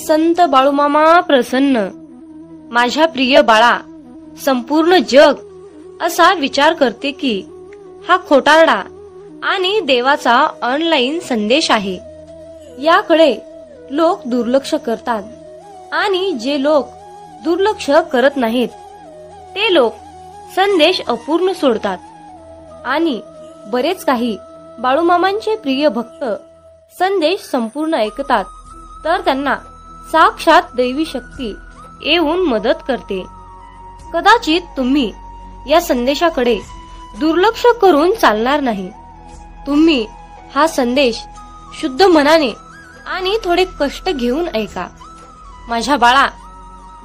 संत बाळूमामा प्रसन्न. माझ्या प्रिय बाळा, संपूर्ण जग असा विचार करते की हा खोटारडा आणि देवाचा ऑनलाईन संदेश आहे. याकडे लोक दुर्लक्ष करतात आणि जे लोक दुर्लक्ष करत नाहीत ते लोक संदेश अपूर्ण सोडतात. आणि बरेच काही बाळूमामांचे प्रिय भक्त संदेश संपूर्ण ऐकतात तर त्यांना साक्षात दैवी शक्ती येऊन मदत करते. कदाचित तुम्ही या संदेशाकडे दुर्लक्ष करून चालणार नाही. तुम्ही हा संदेश शुद्ध मनाने आणि थोडे कष्ट घेऊन ऐका. माझ्या बाळा,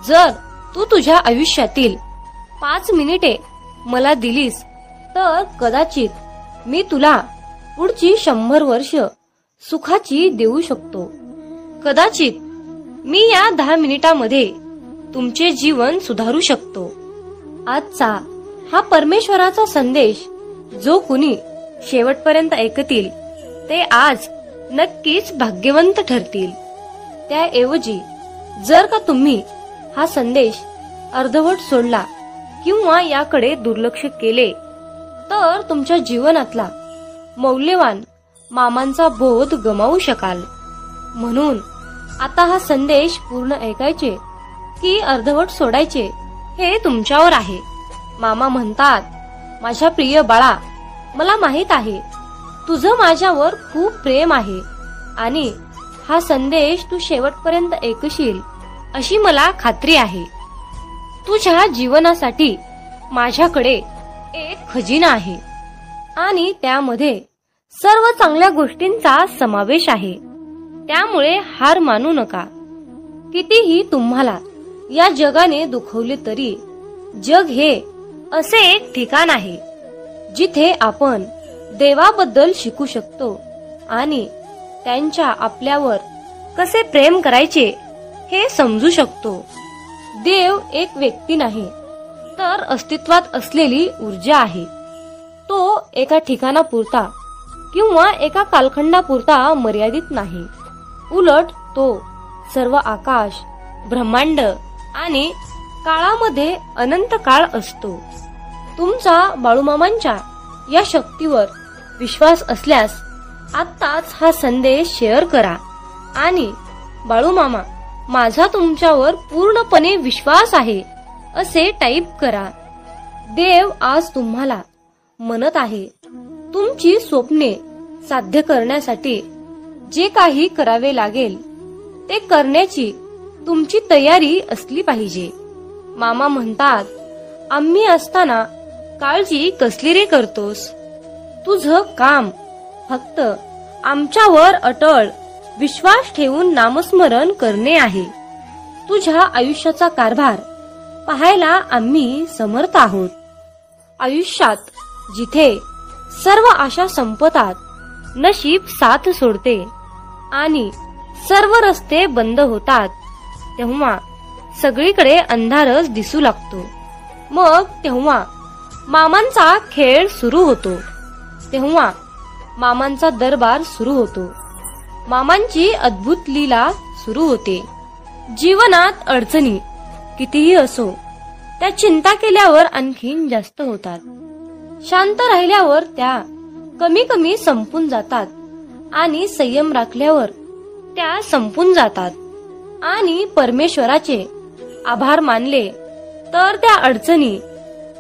जर तू तुझ्या आयुष्यातील 5 मिनिटे मला दिलीस तर कदाचित मी तुला पुढची 100 वर्ष सुखाची देऊ शकतो. कदाचित मी या 10 मिनिटांमध्ये तुमचे जीवन सुधारू शकतो. आजचा हा परमेश्वराचा संदेश जो कुणी शेवटपर्यंत ऐकतील ते आज नक्कीच भाग्यवंत ठरतील. त्याऐवजी जर का तुम्ही हा संदेश अर्धवट सोडला किंवा याकडे दुर्लक्ष केले तर तुमच्या जीवनातला मौल्यवान मामांचा बोध गमावू शकाल. म्हणून आता हा संदेश पूर्ण ऐकायचे की अर्धवट सोडायचे हे तुमच्यावर आहे. मामा म्हणतात, माझ्या प्रिय बाळा, मला माहित आहे तुझं माझ्यावर खूप प्रेम आहे आणि हा संदेश तू शेवटपर्यंत ऐकशील अशी मला खात्री आहे. तुझ्या जीवनासाठी माझ्याकडे एक खजिना आहे आणि त्यामध्ये सर्व चांगल्या गोष्टींचा समावेश आहे. त्यामुळे हार मानू नका. कितीही तुम्हाला या जगाने दुखवले तरी जग हे असे एक ठिकाण आहे जिथे आपण देवाबद्दल शिकू शकतो आणि त्यांच्या आपल्यावर कसे प्रेम करायचे हे समजू शकतो. देव एक व्यक्ती नाही तर अस्तित्वात असलेली ऊर्जा आहे. तो एका ठिकाणापुरता किंवा एका कालखंडापुरता मर्यादित नाही. उलट तो सर्व आकाश, ब्रह्मांड आणि काळामध्ये अनंत काळ असतो. तुमचा बाळूमामांच्या या शक्तीवर विश्वास असल्यास आत्ताच हा संदेश शेअर करा आणि बाळूमामा, माझा तुमच्यावर पूर्णपणे विश्वास आहे असे टाईप करा. देव आज तुम्हाला म्हणत आहे, तुमची स्वप्ने साध्य करण्यासाठी जे काही करावे लागेल ते करण्याची तुमची तयारी असली पाहिजे. मामा म्हणतात, आम्ही असताना काळजी कसली रे करतोस? तुझं काम फक्त आमच्यावर अटळ विश्वास ठेवून नामस्मरण करणे आहे. तुझ्या आयुष्याचा कारभार पाहायला आम्ही समर्थ आहोत. आयुष्यात जिथे सर्व आशा संपतात, नशीब साथ सोडते आणि सर्व रस्ते बंद होतात, तेव्हा सगळीकडे अंधारच दिसू लागतो. मग तेव्हा मामांचा खेळ सुरू होतो. तेव्हा मामांचा दरबार सुरू होतो. मामांची अद्भुत लीला सुरू होते. जीवनात अडचणी कितीही असो त्या चिंता केल्यावर आणखीन जास्त होतात. शांत राहिल्यावर त्या कमी कमी संपून जातात आणि संयम राखल्यावर त्या संपून जातात. आणि परमेश्वराचे आभार मानले तर त्या अडचणी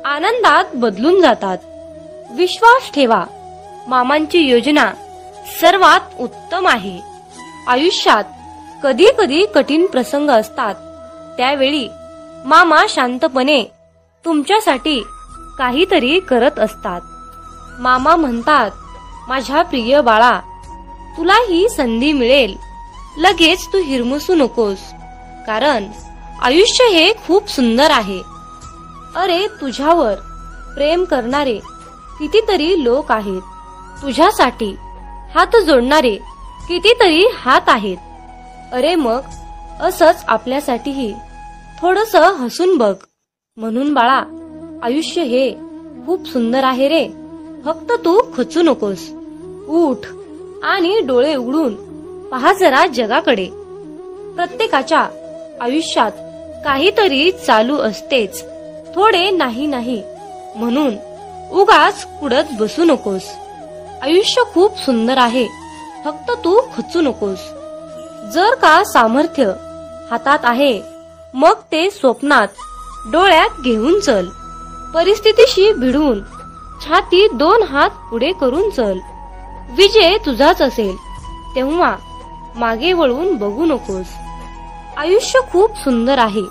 आनंदात बदलून जातात. विश्वास ठेवा, मामांची योजना सर्वात उत्तम आहे. आयुष्यात कधी कधी कठीण प्रसंग असतात, त्यावेळी मामा शांतपणे तुमच्यासाठी काहीतरी करत असतात. मामा म्हणतात, माझ्या प्रिय बाळा, तुला ही संधी मिळेल. लगेच तू हिरमुसू नकोस, कारण आयुष्य हे खूप सुंदर आहे. अरे, तुझ्यावर प्रेम करणारे कितीतरी लोक आहेत. तुझ्यासाठी हात जोडणारे कितीतरी हात आहेत. अरे, मग असंच आपल्यासाठीही थोडस हसून बघ. म्हणून बाळा, आयुष्य हे खूप सुंदर आहे रे. फक्त तू खचू नकोस. उठ आणि डोळे उघडून पहा जरा जगाकडे. प्रत्येकाच्या आयुष्यात काहीतरी चालू असतेच. थोडे नाही नाही म्हणून उगाच कुडत बसू नकोस. आयुष्य खूप सुंदर आहे, फक्त तू खचू नकोस. जर का सामर्थ्य हातात आहे मग ते स्वप्नात डोळ्यात घेऊन चल. परिस्थितीशी भिडून छाती 2 हात पुढे करून चल. विजय तुझाच असेल तेव्हा मागे वळून बघू नकोस. आयुष्य खूप सुंदर आहे,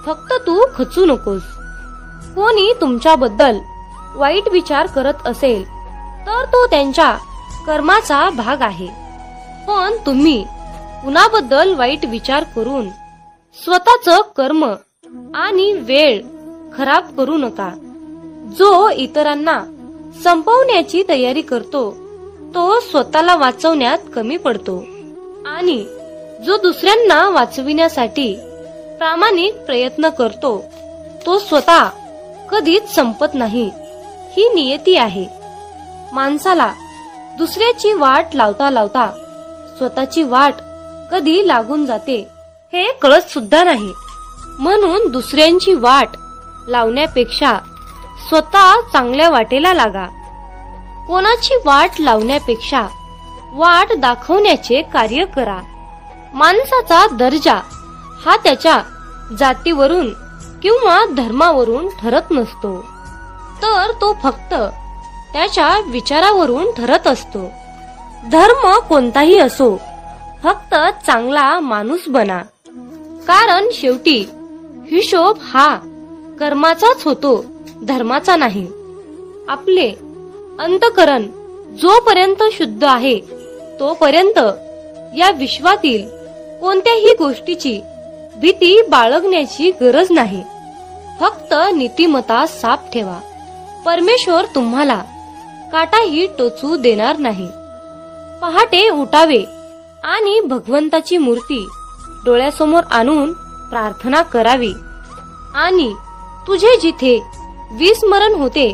फक्त तू खचू नकोस. कोणी तुमच्याबद्दल वाईट विचार करत असेल तर तो त्यांच्या कर्माचा भाग आहे. पण तुम्ही कुणाबद्दल वाईट विचार करून स्वतःचं कर्म आणि वेळ खराब करू नका. जो इतरांना संपवण्याची तयारी करतो तो स्वतःला वाचवण्यात कमी पडतो आणि जो दुसऱ्यांना वाचविण्यासाठी प्रामाणिक प्रयत्न करतो तो स्वतः कधीच संपत नाही. ही नियती आहे. माणसाला दुसऱ्याची वाट लावता लावता स्वतःची वाट कधी लागून जाते हे कळत सुद्धा नाही. म्हणून दुसऱ्यांची वाट लावण्यापेक्षा स्वतः चांगल्या वाटेला लागा. कोणाची वाट लावण्यापेक्षा वाट दाखवण्याचे कार्य करा. माणसाचा दर्जा हा त्याच्या जातीवरून किंवा धर्मावरून ठरत नसतो, तर तो फक्त त्याच्या विचारावरून ठरत असतो. धर्म कोणताही असो, फक्त चांगला माणूस बना. कारण शेवटी हिशोब हा कर्माचाच होतो, धर्माचा नाही. आपले अंतःकरण जोपर्यंत शुद्ध आहे तोपर्यंत या विश्वातील कोणत्याही गोष्टीची भीती बाळगण्याची गरज नाही. फक्त नीतिमत्ता साफ ठेवा. परमेश्वर तुम्हाला काटाही टोचू देणार नाही. पहाटे उठावे आणि भगवंताची मूर्ती डोळ्यासमोर आणून प्रार्थना करावी आणि तुझे जिथे विस्मरण होते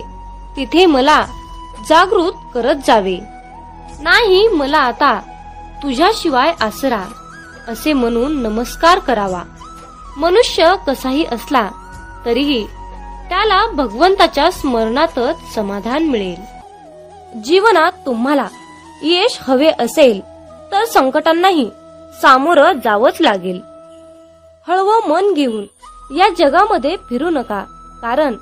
तिथे मला जागृत करत जावे. नाही मला आता तुझ्याशिवाय आसरा असे म्हणून नमस्कार करावा. मनुष्य कसाही असला तरीही त्याला भगवंताच्या स्मरणातच समाधान मिळेल. जीवनात तुम्हाला यश हवे असेल तर संकटांनाही सामोरं जावंच लागेल. हळवं मन घेऊन या जगामध्ये फिरू नका, कारण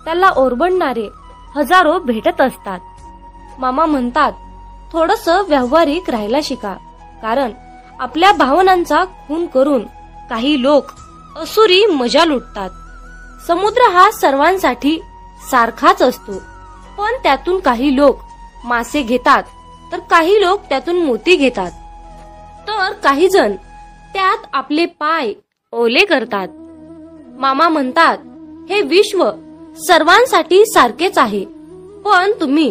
त्याला ओरबडणारे हजारो भेटत असतात. मामा म्हणतात थोडंसं व्यावहारिक राहायला शिका, कारण आपल्या भावनांचा खून करून काही लोक असुरी मजा लुटतात. समुद्र हा सर्वांसाठी सारखाच असतो, पण त्यातून काही लोक मासे घेतात तर काही लोक त्यातून मोती घेतात, तर काही जण त्यात आपले पाय ओले करतात. मामा म्हणतात हे विश्व सर्वांसाठी सारखेच आहे, पण तुम्ही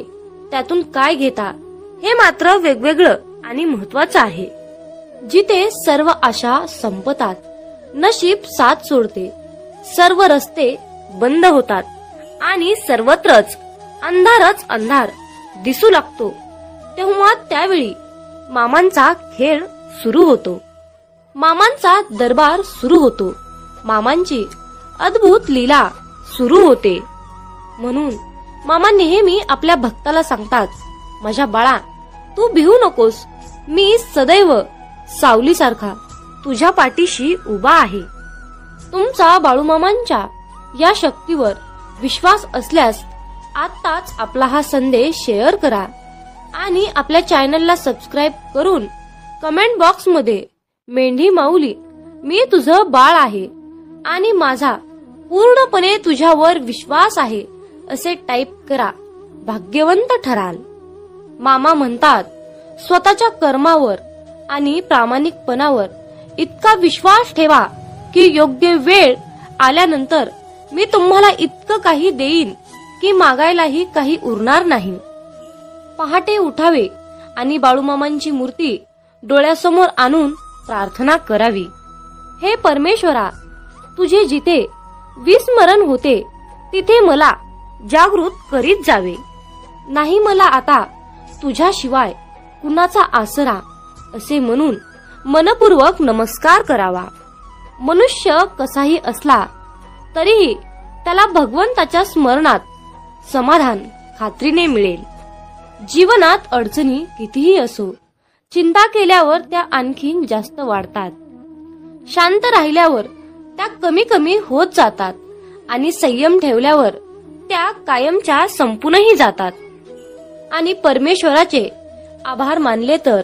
त्यातून काय घेता हे मात्र वेगवेगळं आणि महत्वाचं आहे. जिथे सर्व आशा संपतात, नशीब साथ सोडते, सर्व रस्ते बंद होतात आणि सर्वत्रच अंधारच अंधार दिसू लागतो, तेव्हा त्यावेळी मामांचा खेळ सुरू होतो. मामांचा दरबार सुरू होतो. मामांची अद्भुत लीला सुरू होते. म्हणून मामा नेहमी आपल्या भक्ताला सांगतात, माझ्या बाळा तू भिवू नकोस, मी सदैव सावलीसारखा तुझ्या पाठीशी उभा आहे. तुमचा बाळूमामांच्या या शक्तीवर विश्वास असल्यास आत्ताच आपला हा संदेश शेअर करा आणि आपल्या चॅनलला सबस्क्राईब करून कमेंट बॉक्स मध्ये मेंढी माऊली मी तुझं बाळ आहे आणि माझा पूर्णपणे तुझ्यावर विश्वास आहे असे टाईप करा. भाग्यवंत ठराल. मामा म्हणतात स्वतःच्या कर्मावर आणि प्रामाणिकपणावर इतका विश्वास ठेवा की योग्य वेळ आल्यानंतर मी तुम्हाला इतकं काही देईन की मागायलाही काही उरणार नाही. पहाटे उठावे आणि बाळूमामांची मूर्ती डोळ्यासमोर आणून प्रार्थना करावी. हे परमेश्वरा, तुझे जिथे विस्मरण होते तिथे मला जागृत करीत जावे. नाही मला आता तुझ्याशिवाय कुणाचा आसरा असे म्हणून मनपूर्वक नमस्कार करावा. मनुष्य कसाही असला तरीही त्याला भगवंताच्या स्मरणात समाधान खात्रीने मिळेल. जीवनात अडचणी कितीही असो, चिंता केल्यावर त्या आणखीन जास्त वाढतात. शांत राहिल्यावर त्या कमी कमी होत जातात आणि संयम ठेवल्यावर त्या कायमच्या संपूनही जातात. आणि परमेश्वराचे आभार मानले तर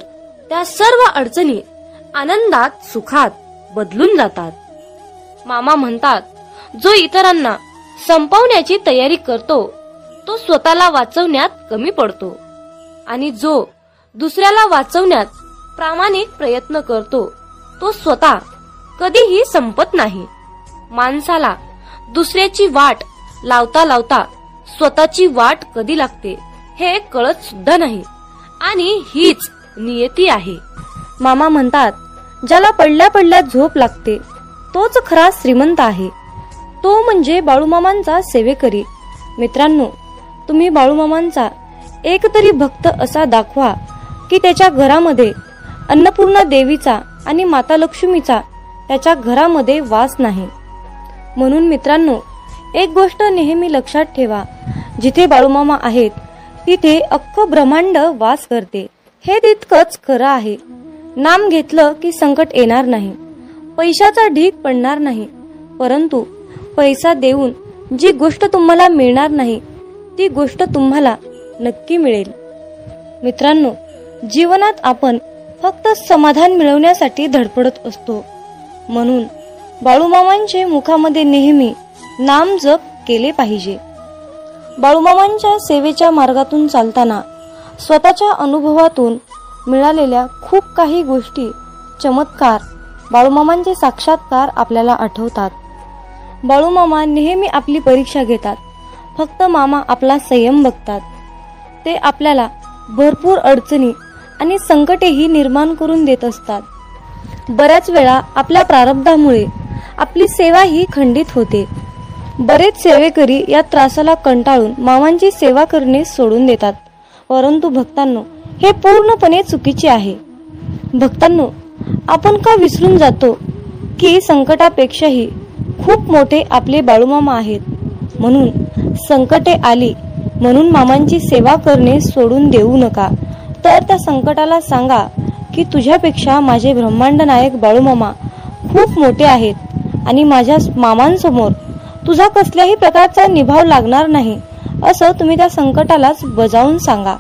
त्या सर्व अडचणी आनंदात सुखात बदलून जातात. मामा म्हणतात, जो इतरांना संपवण्याची तयारी करतो तो स्वतःला वाचवण्यात कमी पडतो आणि जो दुसऱ्याला वाचवण्यात प्रामाणिक प्रयत्न करतो तो स्वतः कधीही संपत नाही. माणसाला दुसऱ्याची वाट लावता लावता स्वतःची वाट कधी लागते हे कळत सुद्धा नाही आणि हीच नियती आहे. मामा म्हणतात, ज्याला पडल्या पडल्या झोप लागते तोच खरा श्रीमंत आहे. तो म्हणजे बाळूमामांचा सेवेकरी. मित्रांनो, तुम्ही बाळूमामांचा एक तरी भक्त असा दाखवा की त्याच्या घरामध्ये अन्नपूर्णा देवीचा आणि माता लक्ष्मीचा त्याच्या घरामध्ये वास नाही. म्हणून मित्रांनो, एक गोष्ट नेहमी लक्षात ठेवा, जिथे बाळूमामा आहेत तिथे अख्खं ब्रह्मांड वास करते. हे तितकंच खरं आहे. नाम घेतलं की संकट येणार नाही, पैशाचा ढीग पडणार नाही, परंतु पैसा देऊन जी गोष्ट तुम्हाला मिळणार नाही ती गोष्ट तुम्हाला नक्की मिळेल. मित्रांनो, जीवनात आपण फक्त समाधान मिळवण्यासाठी धडपडत असतो. म्हणून बाळूमामांच्या मुखामध्ये नेहमी नाम जप केले पाहिजे. बाळूमामांच्या सेवेच्या मार्गातून चालताना स्वतःच्या अनुभवातून मिळालेल्या खूप काही गोष्टी, चमत्कार, बाळूमामांचे साक्षात्कार आपल्याला आठवतात. बाळूमामा नेहमी आपली परीक्षा घेतात. फक्त मामा आपला संयम बघतात. ते आपल्याला भरपूर अडचणी आणि संकटेही निर्माण करून देत असतात. बऱ्याच वेळा आपल्या प्रारब्धामुळे आपली सेवा ही खंडित होते. बरेच सेवेकरी या त्रासाला कंटाळून मामांची सेवा करणे सोडून देतात. परंतु भक्तांनो, हे पूर्णपणे चुकीचे आहे. भक्तांनो, आपण का विसरून जातो की संकटापेक्षाही खूप मोठे आपले बाळूमामा आहेत. म्हणून संकटे आली म्हणून मामांची सेवा करणे सोडून देऊ नका. तर त्या संकटाला सांगा की तुझ्यापेक्षा माझे ब्रह्मांड नायक बाळूमामा खूप मोठे आहेत आणि माझ्या मामांसमोर तुझा कसल्याही प्रकारचा निभाव लागणार नाही, असं तुम्ही त्या संकटालाच बजावून सांगा.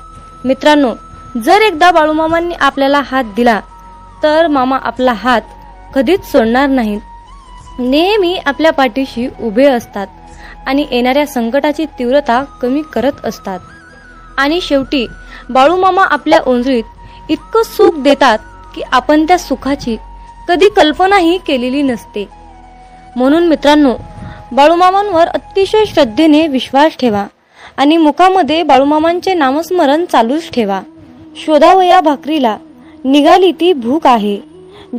मित्रांनो, जर एकदा बाळूमामांनी आपल्याला हात दिला तर मामा आपला हात कधीच सोडणार नाहीत. नेहमी आपल्या पाठीशी उभे असतात आणि येणाऱ्या संकटाची तीव्रता कमी करत असतात. आणि शेवटी बाळूमामा आपल्या ओंजळीत इतकं सुख देतात की आपण त्या सुखाची कधी कल्पनाही केलेली नसते. म्हणून मित्रांनो, बाळूमामांवर अतिशय श्रद्धेने विश्वास ठेवा आणि मुखामध्ये बाळूमामांचे नामस्मरण चालूच ठेवा. शोधावया भाकरीला निघाली ती भूक आहे,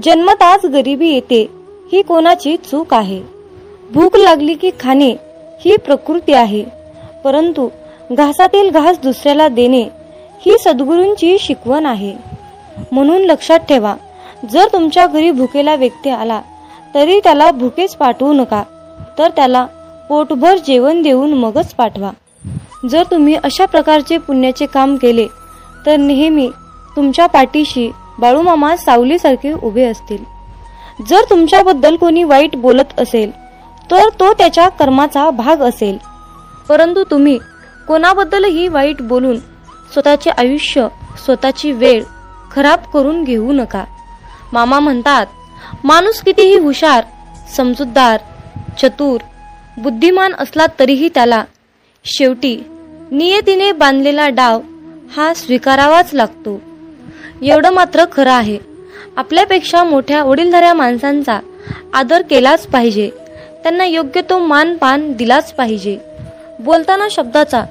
जन्मताच गरिबी येते ही कोणाची चूक आहे. भूक लागली की खाणे ही प्रकृती आहे, परंतु घासातील घास दुसऱ्याला देणे ही सद्गुरूंची शिकवण आहे. म्हणून लक्षात ठेवा, जर तुमच्या घरी भुकेला व्यक्ती आला तरी त्याला भुकेच पाठवू नका, तर त्याला पोटभर जेवण देऊन मगच पाठवा. जर तुम्ही अशा प्रकारचे पुण्याचे काम केले तर नेहमी तुमच्या पाठीशी बाळूमामा सावलीसारखे उभे असतील. जर तुमच्याबद्दल कोणी वाईट बोलत असेल तर तो त्याच्या कर्माचा भाग असेल, परंतु तुम्ही कोणाबद्दलही वाईट बोलून स्वतःचे आयुष्य, स्वतःची वेळ खराब करून घेऊ नका. मामा म्हणतात, माणूस कितीही हुशार, समजूतदार, चतुर, बुद्धिमान असला तरीही त्याला शेवटी नियतीने बांधलेला डाव हा स्वीकारावाच लागतो. एवढं मात्र खरं आहे, आपल्यापेक्षा मोठ्या वडीलधाऱ्या माणसांचा आदर केलाच पाहिजे. त्यांना योग्य तो मानपान दिलाच पाहिजे. बोलताना शब्दाचा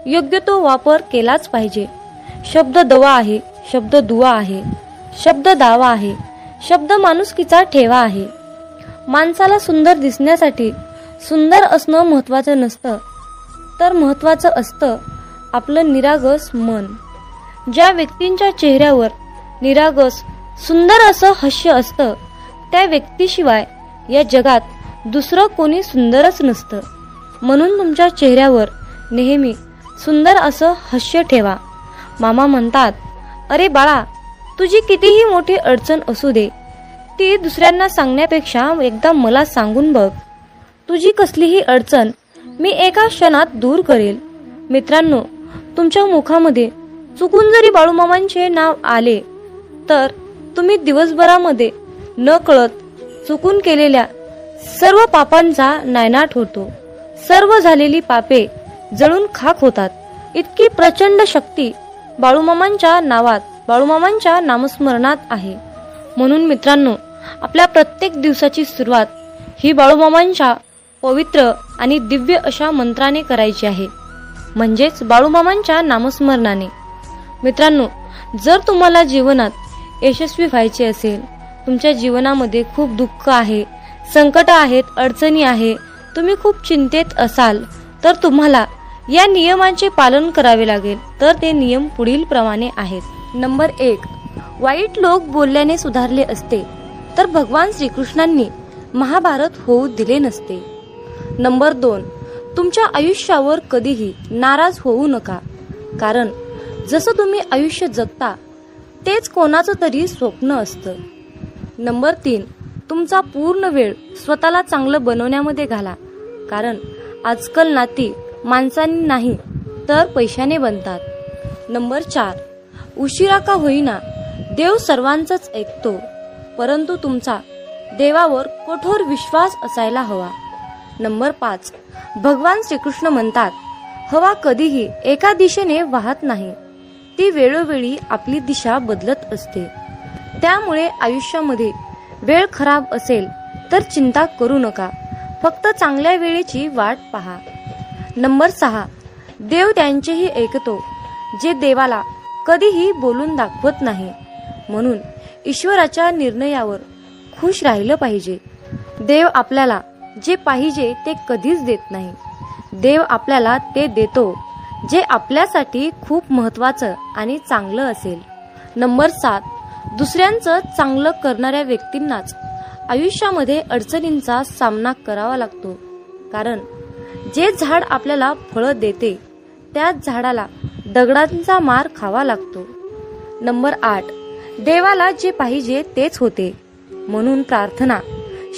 योग्य तो वापर केलाच पाहिजे. शब्द दवा आहे, शब्द दुवा आहे, शब्द दावा आहे, शब्द माणुसकीचा ठेवा आहे. माणसाला सुंदर दिसण्यासाठी सुंदर असणं महत्वाचं नसतं, तर महत्वाचं असतं आपलं निरागस मन. ज्या व्यक्तींच्या चेहऱ्यावर निरागस सुंदर असं हास्य असतं, त्या व्यक्तीशिवाय या जगात दुसरं कोणी सुंदरच नसतं. म्हणून तुमच्या चेहऱ्यावर नेहमी सुंदर असं हास्य ठेवा. मामा म्हणतात, अरे बाळा, तुझी कितीही मोठी अडचण असू दे, ती दुसऱ्यांना सांगण्यापेक्षा एकदा मला सांगून बघ. तुझी कसलीही अडचण मी एका क्षणात दूर करेल. मित्रांनो, तुमच्या मुखामध्ये चुकून जरी बाळूमामांचे नाव आले तर तुम्ही दिवसभरामध्ये न कळत चुकून केलेल्या सर्व पापांचा नायनाट होतो. सर्व झालेली पापे जळून खाक होतात. इतकी प्रचंड शक्ती बाळूमामांच्या नावात, बाळूमामांच्या नामस्मरणात आहे. म्हणून मित्रांनो, आपल्या प्रत्येक दिवसाची सुरुवात ही बाळूमामांच्या पवित्र आणि दिव्य अशा मंत्राने करायची आहे, म्हणजेच बाळूमामांच्या नामस्मरणाने. मित्रांनो, जर तुम्हाला जीवनात यशस्वी व्हायचे असेल, तुमच्या जीवनामध्ये खूप दुःख आहे, संकट आहेत, अडचणी आहे, तुम्ही खूप चिंतेत असाल, तर तुम्हाला या नियमांचे पालन करावे लागेल. तर ते नियम पुढील प्रमाणे आहेत. नंबर 1, वाईट लोक बोलल्याने सुधारले असते तर भगवान श्रीकृष्णांनी महाभारत होऊ दिले नसते. नंबर 2, तुमच्या आयुष्यावर कधीही नाराज होऊ नका, कारण जसं तुम्ही आयुष्य जगता तेच कोणाचं तरी स्वप्न असतं. नंबर 3, तुमचा पूर्ण वेळ स्वतःला चांगलं बनवण्यामध्ये घाला, कारण आजकाल नाती माणसांनी नाही तर पैशाने बनतात. नंबर 4, उशिरा का होईना देव सर्वांचंच ऐकतो, परंतु तुमचा देवावर कठोर विश्वास असायला हवा. नंबर 5, भगवान श्रीकृष्ण म्हणतात, हवा कधीही एका दिशेने वाहत नाही, ती वेळोवेळी आपली दिशा बदलत असते. त्यामुळे आयुष्यामध्ये वेळ खराब असेल तर चिंता करू नका, फक्त चांगल्या वेळेची वाट पहा. नंबर 6, देव त्यांचेही ऐकतो जे देवाला कधीही बोलून दाखवत नाही. म्हणून ईश्वराच्या निर्णयावर खुश राहिलं पाहिजे. देव आपल्याला जे पाहिजे ते कधीच देत नाही. देव आपल्याला ते देतो जे आपल्यासाठी खूप महत्त्वाचं आणि चांगलं असेल. नंबर 7, दुसऱ्यांचं चांगलं करणाऱ्या व्यक्तींनाच आयुष्यामध्ये अडचणींचा सामना करावा लागतो, कारण जे झाड आपल्याला फळं देते त्याच झाडाला दगडांचा मार खावा लागतो. नंबर 8, देवाला जे पाहिजे तेच होते, म्हणून प्रार्थना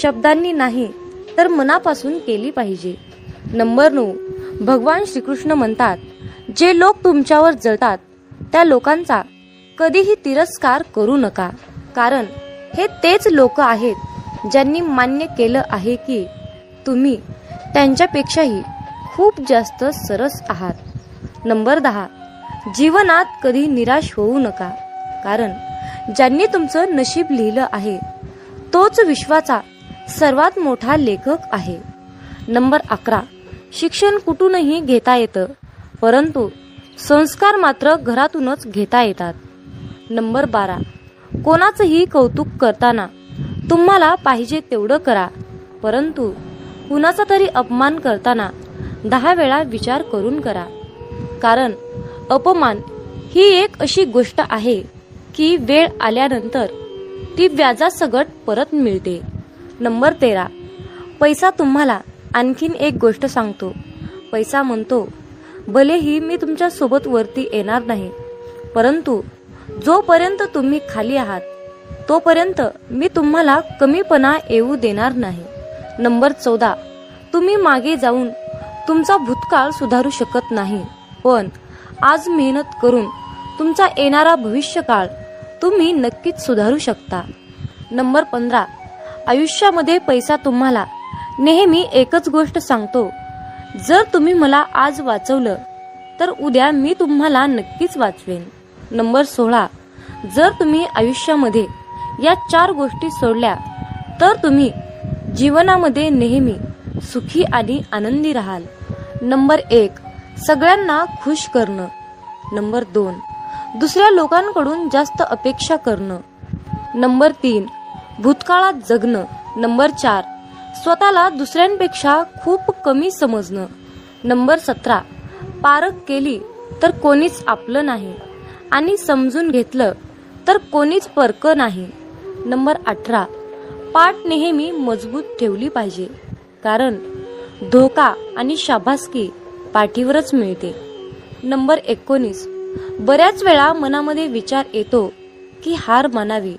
शब्दांनी नाही तर मनापासून केली पाहिजे. नंबर 9, भगवान श्रीकृष्ण म्हणतात, जे लोक तुमच्यावर जळतात त्या लोकांचा कधीही तिरस्कार करू नका, कारण हे तेच लोक आहेत ज्यांनी मान्य केलं आहे की तुम्ही त्यांच्यापेक्षाही खूप जास्त सरस आहात. नंबर 10, जीवनात कधी निराश होऊ नका, कारण ज्यांनी तुमचं नशीब लिहिलं आहे तोच विश्वाचा सर्वात मोठा लेखक आहे. नंबर 11, शिक्षण कुठूनही घेता येतं, परंतु संस्कार मात्र घरातूनच घेता येतात. नंबर 12, कोणाचंही कौतुक करताना तुम्हाला पाहिजे तेवढं करा, परंतु कुणाचा तरी अपमान करताना 10 वेळा विचार करून करा, कारण अपमान ही एक अशी गोष्ट आहे की वेळ आल्यानंतर ती व्याजासकट परत मिळते. नंबर 13, पैसा तुम्हाला आणखीन एक गोष्ट सांगतो. पैसा म्हणतो, भलेही मी तुमच्या सोबत वरती येणार नाही, परंतु जोपर्यंत तुम्ही खाली आहात तोपर्यंत मी तुम्हाला कमीपणा येऊ देणार नाही. नंबर 14, तुम्ही मागे जाऊन तुमचा भूतकाळ सुधारू शकत नाही, पण आज मेहनत करून तुमचा येणारा भविष्यकाळ तुम्ही नक्कीच सुधारू शकता. नंबर 15, आयुष्यामध्ये पैसा तुम्हाला नेहमी एकच गोष्ट सांगतो, जर तुम्ही मला आज वाचवलं तर उद्या मी तुम्हाला नक्कीच वाचवेन. नंबर 16, जर तुम्ही आयुष्यामध्ये या 4 गोष्टी सोडल्या तर तुम्ही जीवनामध्ये नेहमी सुखी आणि आनंदी राहाल. नंबर 1, सगळ्यांना खुश करणं. नंबर 2, दुसऱ्या लोकांकडून जास्त अपेक्षा करणं. नंबर 3, भूतकाळात जगणं. नंबर 4, स्वतःला दुसऱ्यांपेक्षा खूप कमी समजणं. नंबर 17, पारख केली तर कोणीच आपलं नाही आणि समजून घेतलं तर कोणीच परक नाही. नंबर 18, पाठ नेहमी मजबूत ठेवली पाहिजे, कारण धोका आणि शाबासकी पाठीवरच मिळते. नंबर 19, बऱ्याच वेळा मनामध्ये विचार येतो की हार मानावी,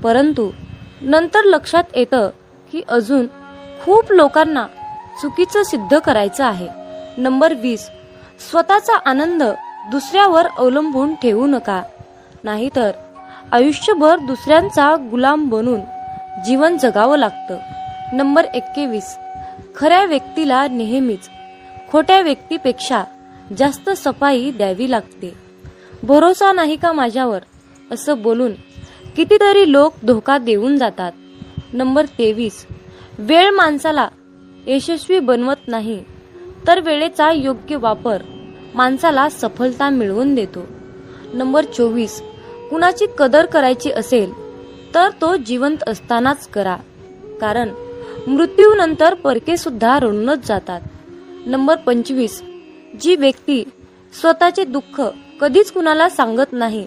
परंतु नंतर लक्षात येतं की अजून खूप लोकांना चुकीचं सिद्ध करायचं आहे. नंबर 20, स्वतःचा आनंद दुसऱ्यावर अवलंबून ठेवू नका, नाहीतर आयुष्यभर दुसऱ्यांचा गुलाम बनून जीवन जगावं लागतं. नंबर 21, खऱ्या व्यक्तीला नेहमीच खोट्या व्यक्तीपेक्षा जास्त सफाई द्यावी लागते. भरोसा नाही का माझ्यावर असं बोलून कितीतरी लोक धोका देऊन जातात. नंबर 23, वेळ माणसाला यशस्वी बनवत नाही, तर वेळेचा योग्य वापर माणसाला सफलता मिळवून देतो. नंबर 24, कुणाची कदर करायची असेल तर तो जिवंत असतानाच करा, कारण मृत्यूनंतर परके सुद्धा रडूनच जातात. नंबर 25, जी व्यक्ती स्वतःचे दुःख कधीच कुणाला सांगत नाही,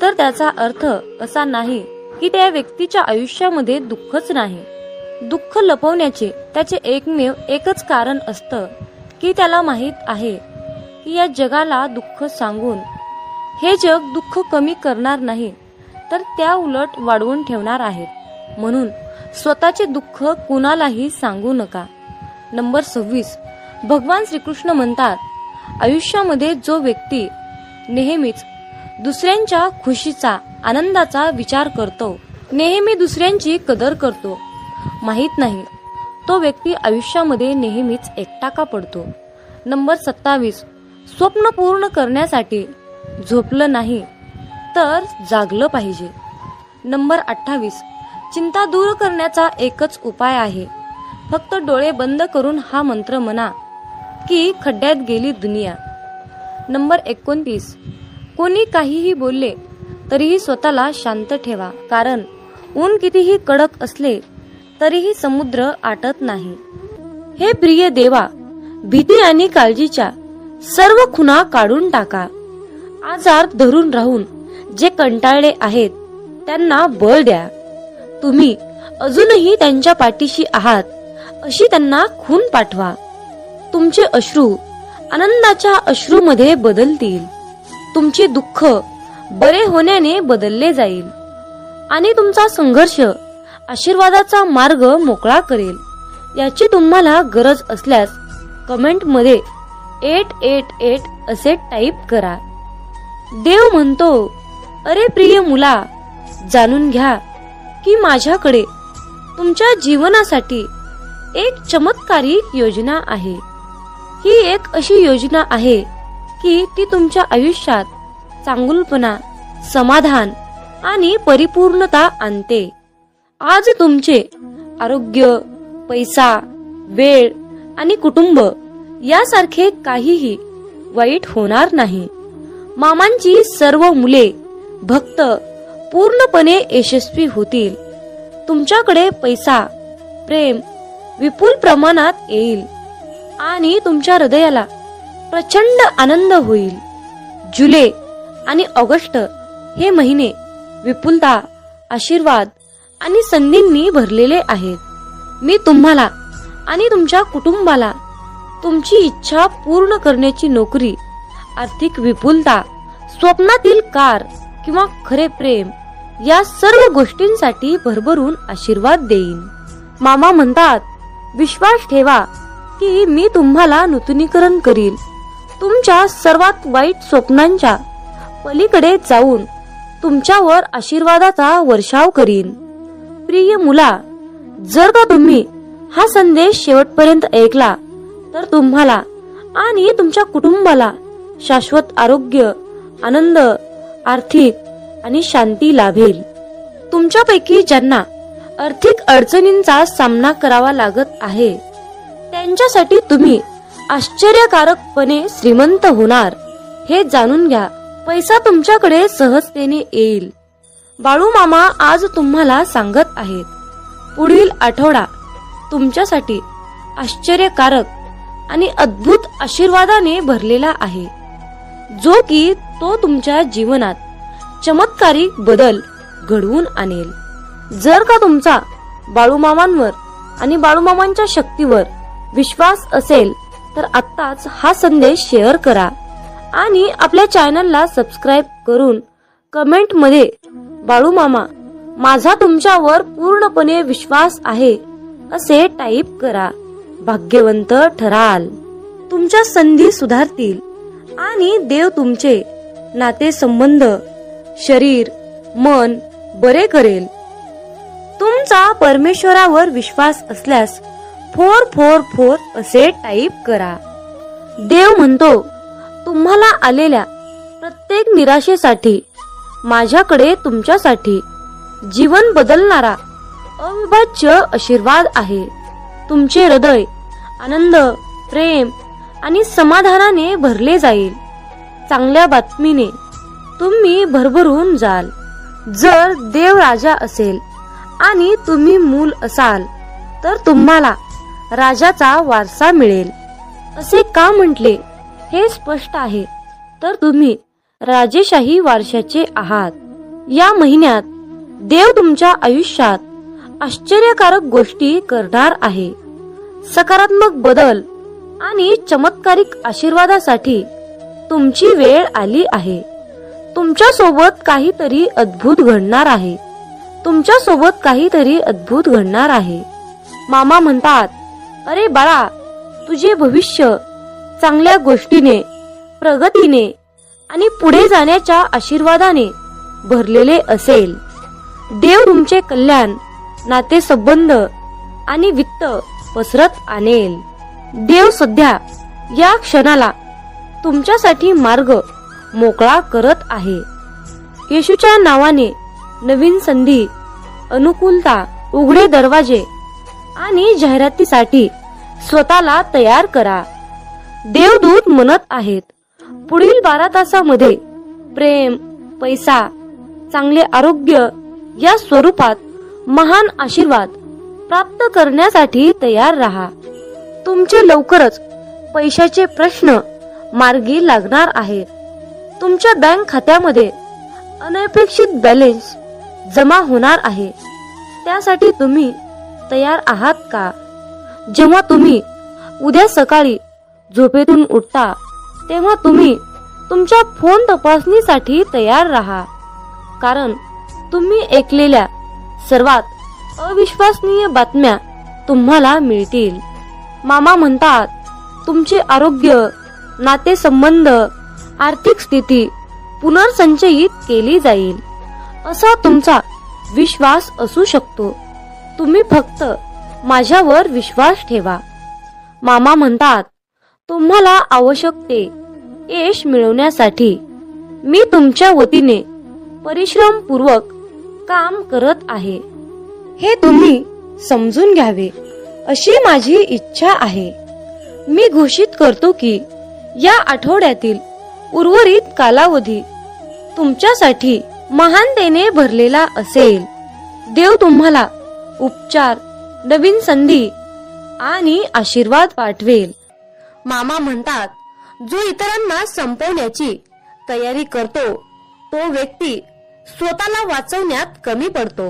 तर त्याचा अर्थ असा नाही की त्या व्यक्तीच्या आयुष्यामध्ये दुःखच नाही. दुःख लपवण्याचे त्याचे एकमेव एकच कारण असतं की त्याला माहित आहे की या जगाला दुःख सांगून हे जग दुःख कमी करणार नाही, तर त्या उलट वाढवून ठेवणार आहे. म्हणून स्वतःचे दुःख कुणालाही सांगू नका. नंबर 26, भगवान श्रीकृष्ण म्हणतात, आयुष्यामध्ये जो व्यक्ती नेहमीच दुसऱ्यांच्या खुशीचा, आनंदाचा विचार करतो, नेहमी दुसऱ्यांची कदर करतो, माहित नाही तो व्यक्ती आयुष्यामध्ये नेहमीच एकटा का पडतो. नंबर 27, स्वप्न पूर्ण करण्यासाठी झोपलं नाही तर जागलं पाहिजे. नंबर 28, चिंता दूर करण्याचा एकच उपाय आहे, फक्त डोळे बंद करून हा मंत्र म्हणा की खड्ड्यात गेली दुनिया. नंबर 29, कोणी काहीही बोलले तरीही स्वतःला शांत ठेवा, कारण ऊन कितीही कडक असले तरीही समुद्र आटत नाही. हे प्रिय देवा, भीती आणि काळजीच्या सर्व खुणा काढून टाका. आजार धरून राहून जे कंटाळले आहेत त्यांना बळ द्या. तुम्ही अजूनही त्यांच्या पाठीशी आहात अशी त्यांना खून पाठवा. तुमचे अश्रू आनंदाच्या अश्रूमध्ये बदलतील. तुमचे दुःख बरे होण्याने बदलले जाईल आणि तुमचा संघर्ष आशीर्वादाचा मार्ग मोकळा करेल. याची तुम्हाला गरज असल्यास कमेंट मध्ये 888 असे टाईप करा. देव म्हणतो, अरे प्रिय मुला, जाणून घ्या की माझ्याकडे तुमच्या जीवनासाठी एक चमत्कारिक योजना आहे. ही एक अशी योजना आहे की ती तुमच्या आयुष्यात चांगुलपणा, समाधान आणि परिपूर्णता आणते. आज तुमचे आरोग्य, पैसा, वेळ आणि कुटुंब यासारखे काहीही वाईट होणार नाही. मामांची सर्व मुले भक्त पूर्णपणे यशस्वी होतील. तुमच्याकडे पैसा, प्रेम विपुल प्रमाणात येईल आणि तुमच्या हृदयाला प्रचंड आनंद होईल. जुलै आणि ऑगस्ट हे महिने विपुलता, आशीर्वाद आणि संधींनी भरलेले आहेत. मी तुम्हाला आणि तुमच्या कुटुंबाला तुमची इच्छा पूर्ण करण्याची नोकरी, आर्थिक विपुलता, स्वप्नातील कार किंवा खरे प्रेम या सर्व गोष्टींसाठी भरभरून आशीर्वाद देईन. मामा म्हणतात, विश्वास ठेवा की मी तुम्हाला नूतनीकरण करील. तुमच्या सर्वात वाईट स्वप्नांच्या पलीकडे जाऊन तुमच्यावर आशीर्वादाचा वर्षाव करीन. प्रिय मुला, जर का तुम्ही हा संदेश शेवटपर्यंत ऐकला तर तुम्हाला आणि तुमच्या कुटुंबाला शाश्वत आरोग्य, आनंद, आर्थिक आणि शांती लाभेल. तुमच्यापैकी ज्यांना आर्थिक अडचणींचा सामना करावा लागत आहे त्यांच्यासाठी तुम्ही आश्चर्यकारकपणे श्रीमंत होणार हे जाणून घ्या. पैसा तुमच्याकडे सहजतेने येईल. बाळू मामा आज तुम्हाला सांगत आहेत, पुढील आठवडा तुमच्यासाठी आश्चर्यकारक आणि अद्भुत आशीर्वादाने भरलेला आहे, जो की तो तुमच्या जीवनात चमत्कारिक बदल घडवून आणेल. जर का तुमचा बाळूमामांवर आणि बाळूमामांच्या शक्तीवर विश्वास असेल तर आत्ताच हा संदेश शेअर करा आणि आपल्या चॅनलला सबस्क्राईब करून कमेंट मध्ये बाळूमामा माझा तुमच्यावर पूर्णपणे विश्वास आहे असे टाईप करा. भाग्यवंत ठराल. तुमच्या संधी सुधारतील आणि देव तुमचे नातेसंबंध, शरीर, मन बरे करेल. तुमचा परमेश्वरावर विश्वास असल्यास 444 असे टाईप करा. देव म्हणतो, तुम्हाला आलेल्या प्रत्येक निराशेसाठी माझ्याकडे तुमच्यासाठी जीवन बदलणारा अविभाज्य आशीर्वाद आहे. तुमचे हृदय आनंद, प्रेम आणि समाधानाने भरले जाईल. चांगल्या बातमीने तुम्ही भरभरून जाल. जर देव राजा असेल आणि तुम्ही मूल असाल तर तुम्हाला राजाचा वारसा मिळेल. असे का म्हटले हे स्पष्ट आहे, तर तुम्ही राजेशाही वारशाचे आहात. या महिन्यात देव तुमच्या आयुष्यात आश्चर्यकारक गोष्टी करणार आहे. सकारात्मक बदल आणि चमत्कारिक आशीर्वादासाठी तुमची वेळ आली आहे. तुमच्या सोबत काहीतरी अद्भुत घडणार आहे. तुमच्या सोबत काहीतरी अद्भुत घडणार आहे. मामा म्हणतात, अरे बाळा, तुझे भविष्य चांगल्या गोष्टीने, प्रगतीने आणि पुढे जाण्याच्या आशीर्वादाने भरलेले असेल. देव तुमचे कल्याण, नातेसंबंध आणि वित्त पसरत आणेल. देव सध्या या क्षणाला तुमच्यासाठी मार्ग मोकळा करत आहे. येशूच्या नावाने नवीन संधी, अनुकूलता, उघडे दरवाजे आणि जाहिरातीसाठी स्वतःला तयार करा. देवदूत म्हणत आहेत, पुढील 12 तासामध्ये प्रेम, पैसा, चांगले आरोग्य या स्वरूपात महान आशीर्वाद प्राप्त करण्यासाठी तयार राहा. तुमचे लवकरच पैशाचे प्रश्न मार्गी लागणार आहेत. तुमच्या बँक खात्यामध्ये अनपेक्षित बॅलन्स जमा होणार आहे. त्यासाठी तुम्ही तयार आहात का? जेव्हा तुम्ही उद्या सकाळी झोपेतून उठता तेव्हा तुम्ही तुमच्या फोन तपासणीसाठी तयार राहा, कारण तुम्ही ऐकलेल्या सर्वात अविश्वसनीय बातम्या तुम्हाला मिळतील. मामा म्हणतात, तुमचे आरोग्य, नातेसंबंध, आर्थिक स्थिती पुनर्संचयित केली जाईल असा तुमचा विश्वास असू शकतो. तुम्ही फक्त माझ्यावर विश्वास ठेवा. मामा म्हणतात, तुम्हाला आवश्यक ते यश मिळवण्यासाठी मी तुमच्या वतीने परिश्रमपूर्वक काम करत आहे. हे तुम्ही समजून घ्यावे अशी माझी इच्छा आहे. मी घोषित करतो की या आठवड्यातील उर्वरित कालावधी तुमच्यासाठी महानतेने भरलेला असेल. देव तुम्हाला उपचार, नवीन संधी आणि आशीर्वाद पाठवेल. मामा म्हणतात, जो इतरांना संपवण्याची तयारी करतो तो व्यक्ती स्वतःला वाचवण्यात कमी पडतो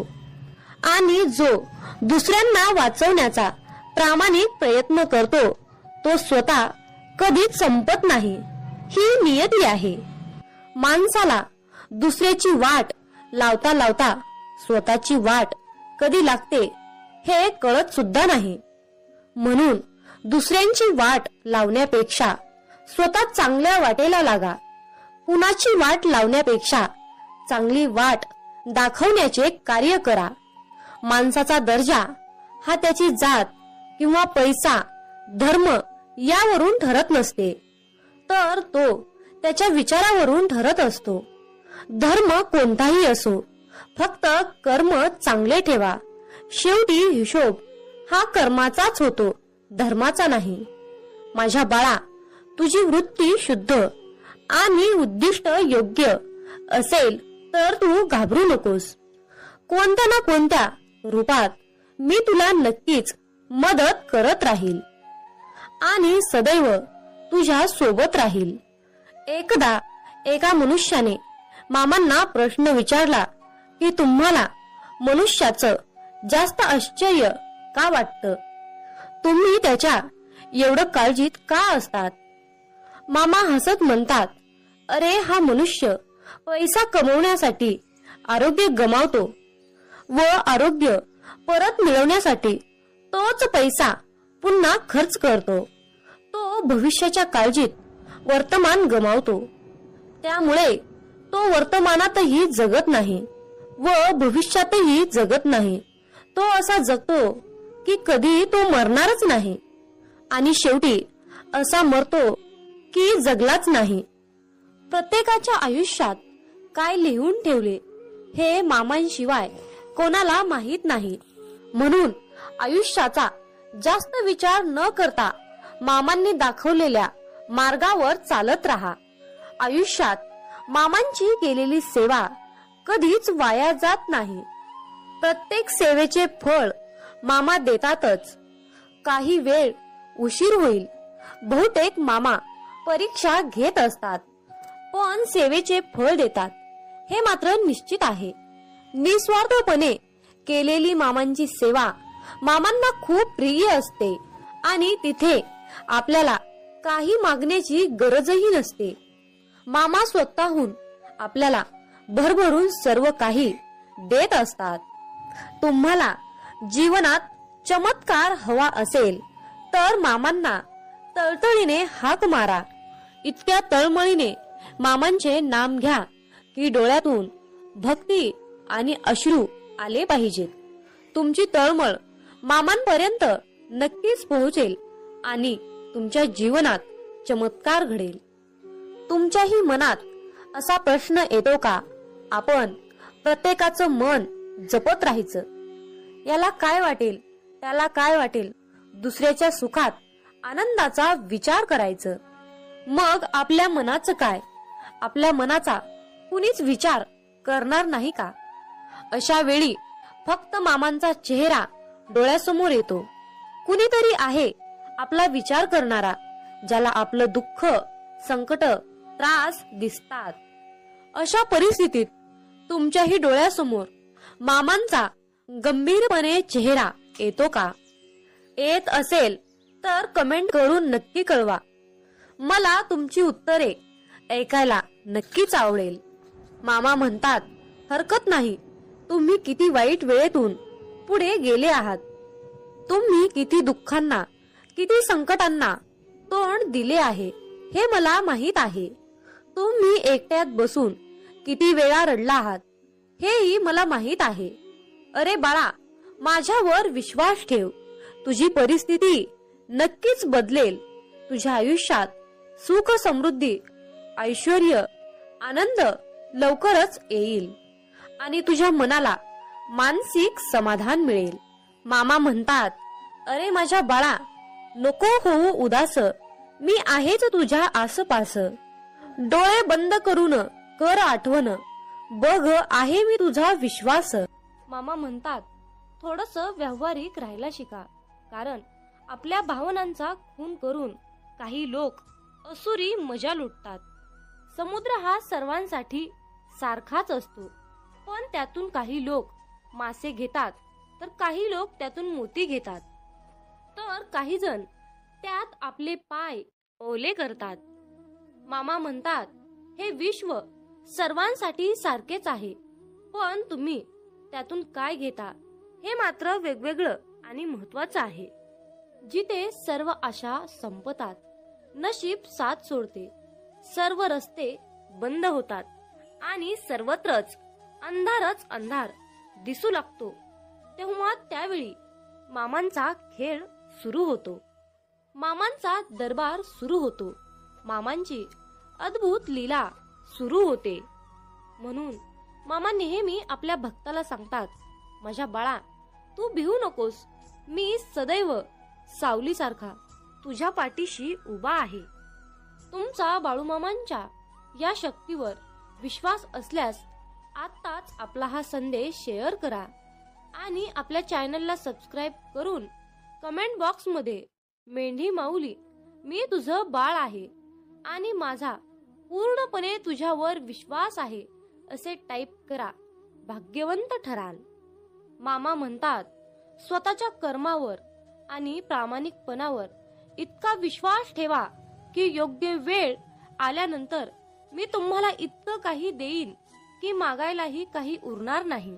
आणि जो दुसऱ्यांना वाचवण्याचा प्रामाणिक प्रयत्न करतो तो स्वतः कधीच संपत नाही. ही नियती आहे. माणसाला दुसऱ्याची वाट लावता लावता स्वतःची वाट कधी लागते हे कळत सुद्धा नाही. म्हणून दुसऱ्यांची वाट लावण्यापेक्षा स्वतः चांगल्या वाटेला लागा. कुणाची वाट लावण्यापेक्षा चांगली वाट दाखवण्याचे कार्य करा. माणसाचा दर्जा हा त्याची जात किंवा पैसा, धर्म यावरून ठरत नसते, तर तो त्याच्या विचारावरून ठरत असतो. धर्म कोणताही असो, फक्त कर्म चांगले ठेवा. शेवटी हिशोब हा कर्माचाच होतो, धर्माचा नाही. माझ्या बाळा, तुझी वृत्ती शुद्ध आणि उद्दिष्ट योग्य असेल तर तू घाबरू नकोस. कोणत्या ना कोणत्या रूपात मी तुला नक्कीच मदत करत राहील आणि सदैव तुझ्या सोबत राहील. एकदा एका मनुष्याने मामांना प्रश्न विचारला की तुम्हाला मनुष्याचं जास्त आश्चर्य का वाटतं? तुम्ही त्याच्या एवढं काळजीत का असतात? मामा हसत म्हणतात, अरे हा मनुष्य पैसा कमवण्यासाठी आरोग्य गमावतो व आरोग्य परत मिळवण्यासाठी तोच पैसा पुन्हा खर्च करतो. तो भविष्याच्या काळजीत वर्तमान गमावतो. त्यामुळे तो वर्तमानातही जगत नाही व भविष्यातही जगत नाही. तो असा जगतो की कधी तो मरणारच नाही आणि शेवटी असा मरतो की जगलाच नाही. प्रत्येकाच्या आयुष्यात काय लिहून ठेवले हे मामांशिवाय कोणाला माहित नाही. म्हणून आयुष्याचा जास्त विचार न करता मामांनी दाखवलेल्या मार्गावर चालत राहा. आयुष्यात मामांची केलेली सेवा कधीच वाया जात नाही. प्रत्येक सेवेचे फळ मामा देतातच. काही वेळ उशीर होईल, बहुतेक मामा परीक्षा घेत असतात, पण सेवेचे फळ देतात हे मात्र निश्चित आहे. निस्वार्थपणे केलेली मामांची सेवा मामांना खूप प्रिय असते आणि तिथे आपल्याला काही मागण्याची गरजही नसते. मामा स्वतःहून आपल्याला भरभरून सर्व काही देत असतात. तुम्हाला जीवनात चमत्कार हवा असेल तर मामांना तळतळीने हाक मारा. इतक्या तळमळीने मामांचे नाम घ्या की डोळ्यातून भक्ती आणि अश्रू आले पाहिजेत. तुमची तळमळ मामांपर्यंत नक्कीच पोहोचेल आणि तुमच्या जीवनात चमत्कार घडेल. तुमच्याही मनात असा प्रश्न येतो का, आपण प्रत्येकाचं मन जपत राहायचं? याला काय वाटेल, त्याला काय वाटेल, दुसऱ्याच्या सुखात आनंदाचा विचार करायचं. मग आपल्या मनाचं काय? आपल्या मनाचा कुणीच विचार करणार नाही का? अशा वेळी फक्त मामांचा चेहरा डोळ्यासमोर येतो. कुणीतरी आहे आपला विचार करणारा, ज्याला आपलं दुःख, संकट, त्रास दिसतात. अशा परिस्थितीत तुमच्याही डोळ्यासमोर मामांचा गंभीरपणे चेहरा येतो का? येत असेल तर कमेंट करून नक्की कळवा. मला तुमची उत्तरे ऐकायला नक्कीच आवडेल. मामा म्हणतात, हरकत नाही, तुम्ही किती वाईट वेळेतून पुढे गेले आहात. तुम्ही किती दुःखांना, किती संकटांना तोंड दिले आहे हे मला माहित आहे. तुम्ही एकट्यात बसून किती वेळा रडला आहात हेही मला माहित आहे. अरे बाळा, माझ्यावर विश्वास ठेव. तुझी परिस्थिती नक्कीच बदलेल. तुझ्या आयुष्यात सुख, समृद्धी, ऐश्वर्य, आनंद लवकरच येईल आणि तुझ्या मनाला मानसिक समाधान मिळेल. मामा म्हणतात, अरे माझ्या बाळा, नको होऊ उदास, मी आहेच तुझ्या आसपास. डोळे बंद करून कर आठवण, बघ आहे मी तुझा विश्वास. मामा म्हणतात, थोडस व्यावहारिक राहायला शिका, कारण आपल्या भावनांचा खून करून काही लोक असुरी मजा लुटतात. समुद्र हा सर्वांसाठी सारखाच असतो, पण त्यातून काही लोक मासे घेतात तर काही लोक त्यातून मोती घेतात, तर काही जण त्यात आपले पाय ओले करतात. मामा म्हणतात, हे विश्व सर्वांसाठी सारखेच आहे, पण तुम्ही त्यातून काय घेता हे मात्र वेगवेगळं आणि महत्वाचं आहे. जिथे सर्व आशा संपतात, नशीब साथ सोडते, सर्व रस्ते बंद होतात आणि सर्वत्रच अंधारच अंधार दिसू लागतो, तेव्हा त्यावेळी मामांचा खेळ सुरू होतो. मामांचा दरबार सुरू होतो. मामांची अद्भुत लीला सुरू होते. म्हणून मामा नेहमी आपल्या भक्ताला सांगतात, माझ्या बाळा, तू भिवू नकोस, मी सदैव सावलीसारखा तुझ्या पाठीशी उभा आहे. तुमचा बाळूमामांच्या या शक्तीवर विश्वास असल्यास आत्ताच आपला हा संदेश शेअर करा आणि आपल्या चॅनलला सबस्क्राईब करून कमेंट बॉक्स मध्ये मेंढी माऊली, मी तुझं बाळ आहे आणि माझा पूर्णपणे तुझ्यावर विश्वास आहे असे टाईप करा, भाग्यवंत ठराल. मामा म्हणतात, स्वतःच्या कर्मावर आणि प्रामाणिकपणावर इतका विश्वास ठेवा की योग्य वेळ आल्यानंतर मी तुम्हाला इतकं काही देईन की मागायलाही काही उरणार नाही.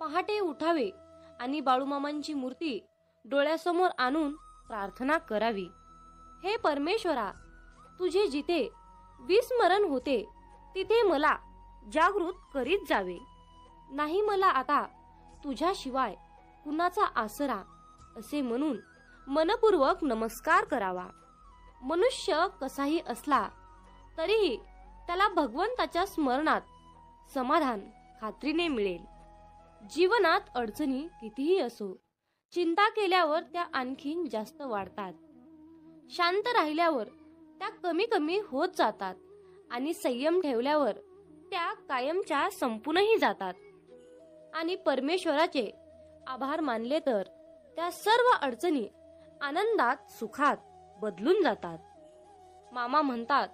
पहाटे उठावे आणि बाळूमामांची मूर्ती डोळ्यासमोर आणून प्रार्थना करावी. हे परमेश्वरा, तुझे जिथे विस्मरण होते तिथे मला जागृत करीत जावे. नाही मला आता तुझ्याशिवाय कुणाचा आसरा, असे म्हणून मनपूर्वक नमस्कार करावा. मनुष्य कसाही असला तरीही त्याला भगवंताच्या स्मरणात समाधान खात्रीने मिळेल. जीवनात अडचणी कितीही असो, चिंता केल्यावर त्या आणखीन जास्त वाढतात. शांत राहिल्यावर त्या कमी कमी होत जातात आणि संयम ठेवल्यावर त्या कायमच्या संपूनही जातात. आणि परमेश्वराचे आभार मानले तर त्या सर्व अडचणी आनंदात सुखात बदलून जातात. मामा म्हणतात,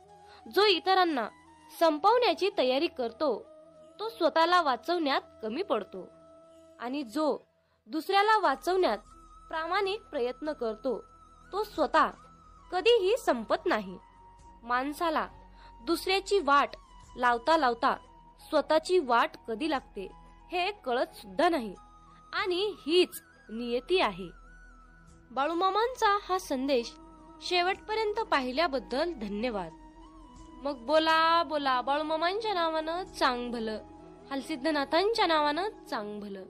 जो इतरांना संपवण्याची तयारी करतो तो स्वतःला वाचवण्यात कमी पडतो, आणि जो दुसऱ्याला वाचवण्यात प्रामाणिक प्रयत्न करतो तो स्वतः कधीही संपत नाही. माणसाला दुसऱ्याची वाट लावता लावता स्वतःची वाट कधी लागते हे कळत सुद्धा नाही, आणि हीच नियती आहे. बाळूमामांचा हा संदेश शेवटपर्यंत पाहिल्याबद्दल धन्यवाद. मग बोला बोला बाळूमामांच्या नावानं चांग भलं, हलसिद्धनाथांच्या नावानं चांग भलं.